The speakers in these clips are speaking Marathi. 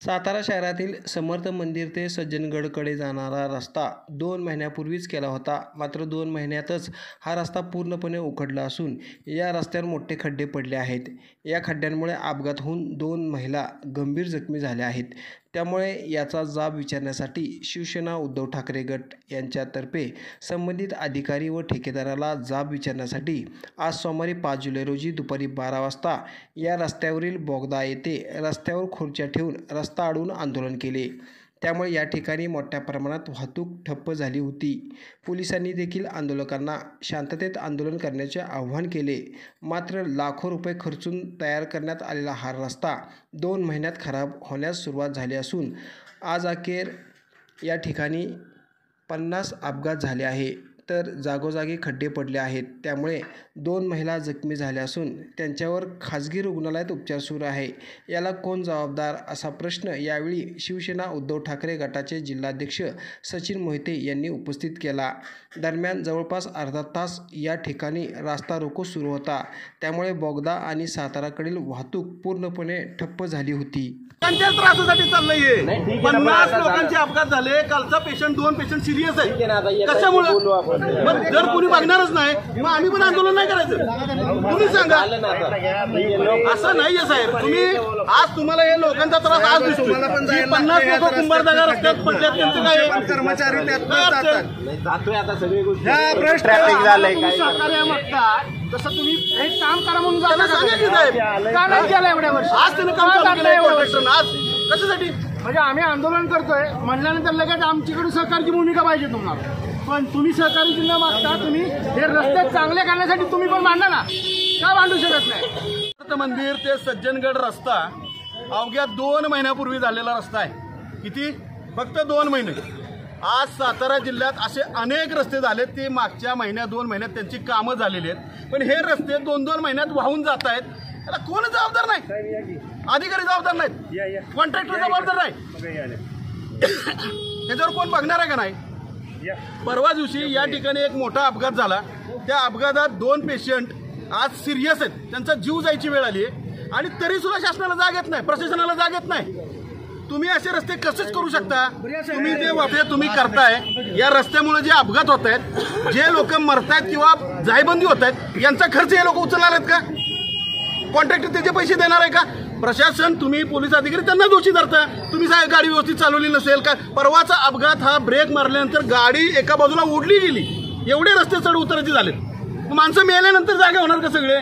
सातारा शहरातील समर्थ मंदिर ते सज्जनगडकडे जाणारा रस्ता 2 महिन्यापूर्वीच केला होता. मात्र 2 महिन्यातच हा रस्ता पूर्णपणे उखडला असून या रस्त्यावर मोठे खड्डे पडले आहेत. या खड्ड्यांमुळे अपघात होऊन 2 महिला गंभीर जखमी झाल्या आहेत. त्यामुळे याचा जाब विचारण्यासाठी शिवसेना उद्धव ठाकरे गट यांच्यातर्फे संबंधित अधिकारी व ठेकेदाराला जाब विचारण्यासाठी आज सोमवारी 5 जुलै रोजी दुपारी 12 वाजता या रस्त्यावरील बोगदा येथे रस्त्यावर खुर्च्या ठेवून रस्ता अडवून आंदोलन केले. त्यामुळे या ठिकाणी मोठ्या प्रमाणात वाहतूक ठप्प झाली होती. पोलिसांनी देखील आंदोलकांना शांततेत आंदोलन करण्याचे आवाहन केले. मात्र लाखो रुपये खर्चून तयार करण्यात आलेला हा रस्ता 2 महिन्यात खराब होण्यास सुरुवात झाली असून आज अखेर या ठिकाणी 50 अपघात झाले आहे, तर जागोजागी खड्डे पडले आहेत. त्यामुळे 2 महिला जखमी झाल्या असून त्यांच्यावर खाजगी रुग्णालयात उपचार सुरू आहे. याला कोण जबाबदार असा प्रश्न यावेळी शिवसेना उद्धव ठाकरे गटाचे जिल्हाध्यक्ष सचिन मोहिते यांनी उपस्थित केला. दरम्यान जवळपास अर्धा तास या ठिकाणी रास्ता रोको सुरू होता. त्यामुळे बोगदा आणि साताराकडील वाहतूक पूर्णपणे ठप्प झाली होती. त्यांच्या त्रासासाठी चाललंय. 50 लोकांचे अपघात झाले. कालचा पेशंट 2 पेशंट सिरियस आहे. कशामुळे? मग जर कोणी बघणारच नाही मग आम्ही पण आंदोलन नाही करायचं. तुम्ही सांगा. असं नाहीये साहेब. तुम्ही आज तुम्हाला हे लोकांचा त्रास आज दिसतो. 50 लोक कुंभारदागा रस्त्यात पडल्यात. त्यांचं काय कर्मचारी जातोय आता सगळी गोष्टी ट्रॅफिक झालंय. सहकार्य मागता तसं तुम्ही हे काम करा म्हणून सांगा की साहेब. का नाही केलं एवढ्या वर्ष? आज त्यानं काम चालू केलं. आज कशासाठी? म्हणजे आम्ही आंदोलन करतोय म्हणल्यानंतर लगेच आमच्याकडून सहकारची भूमिका पाहिजे तुम्हाला. पण तुम्ही सहकारी न मागता तुम्ही हे रस्ते चांगले करण्यासाठी तुम्ही पण मांडा ना. का मांडू शकत नाही? मंदिर ते सज्जनगड रस्ता अवघ्या 2 महिन्यापूर्वी झालेला रस्ता आहे. किती? फक्त 2 महिने. आज सातारा जिल्ह्यात असे अनेक रस्ते झालेत. ते मागच्या महिन्यात 2 महिन्यात त्यांची कामं झालेली आहेत. पण हे रस्ते 2-2 महिन्यात वाहून जात आहेत. त्याला कोण जबाबदार नाही? अधिकारी जबाबदार नाहीत. कॉन्ट्रॅक्टर जबाबदार नाही. त्याच्यावर कोण बघणार आहे का नाही? परवा दिवशी या ठिकाणी एक मोठा अपघात झाला. त्या अपघातात 2 पेशंट आज सिरियस आहेत. त्यांचा जीव जायची वेळ आली आहे आणि तरी सुद्धा शासनाला जाग येत नाही, प्रशासनाला जाग येत नाही. तुम्ही असे रस्ते कसेच करू शकता? तुम्ही जे वापरे तुम्ही करताय या रस्त्यामुळे जे अपघात होत आहेत, जे लोक मरतायत किंवा जायबंदी होत आहेत, यांचा खर्च हे लोक उचलणार आहेत का? कॉन्ट्रॅक्टर त्याचे पैसे देणार आहे का? प्रशासन, तुम्ही पोलीस अधिकारी त्यांना दोषी धरता. तुम्ही गाडी व्यवस्थित चालवली नसेल का? परवाचा अपघात हा ब्रेक मारल्यानंतर गाडी एका बाजूला ओढली गेली. एवढे रस्ते चढ उतरायचे झालेत. माणसं मेल्यानंतर जागा होणार का सगळे?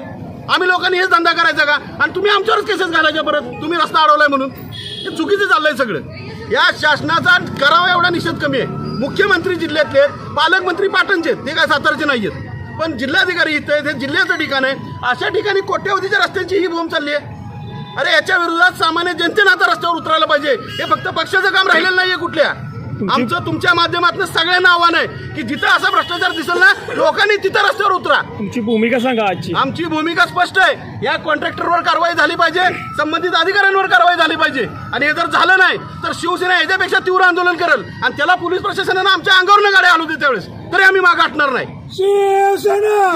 आम्ही लोकांनी हेच धंदा करायचा का? आणि तुम्ही आमच्यावरच केसेस घालायच्या परत. तुम्ही रस्ता अडवलाय म्हणून. हे चुकीचं चाललंय सगळं. या शासनाचा करावा एवढा निषेध कमी आहे. मुख्यमंत्री जिल्ह्यातले, पालकमंत्री पाटणचे, ते काय सातारचे नाहीयेत. पण जिल्हाधिकारी इथे हे जिल्ह्याचं ठिकाण आहे. अशा ठिकाणी कोट्यवधीच्या रस्त्यांची ही बोंब चालली आहे. अरे याच्या विरोधात सामान्य जनतेनं आता रस्त्यावर उतरायला पाहिजे. हे फक्त पक्षाचं काम राहिलेलं नाहीये कुठल्या. आमचं तुमच्या माध्यमातून सगळ्यांना आव्हान आहे की जिथं असा भ्रष्टाचार दिसेल ना, लोकांनी तिथं रस्त्यावर उतरा. तुमची भूमिका सांगा आजची. आमची भूमिका स्पष्ट आहे. या कॉन्ट्रॅक्टरवर कारवाई झाली पाहिजे. संबंधित अधिकाऱ्यांवर कारवाई झाली पाहिजे. आणि हे जर झालं नाही तर शिवसेना याच्यापेक्षा तीव्र आंदोलन करेल. आणि त्याला पोलीस प्रशासनानं आमच्या अंगावर गाड्या आणू दे त्यावेळेस तरी आम्ही मागे हटणार नाही. शिवसेना.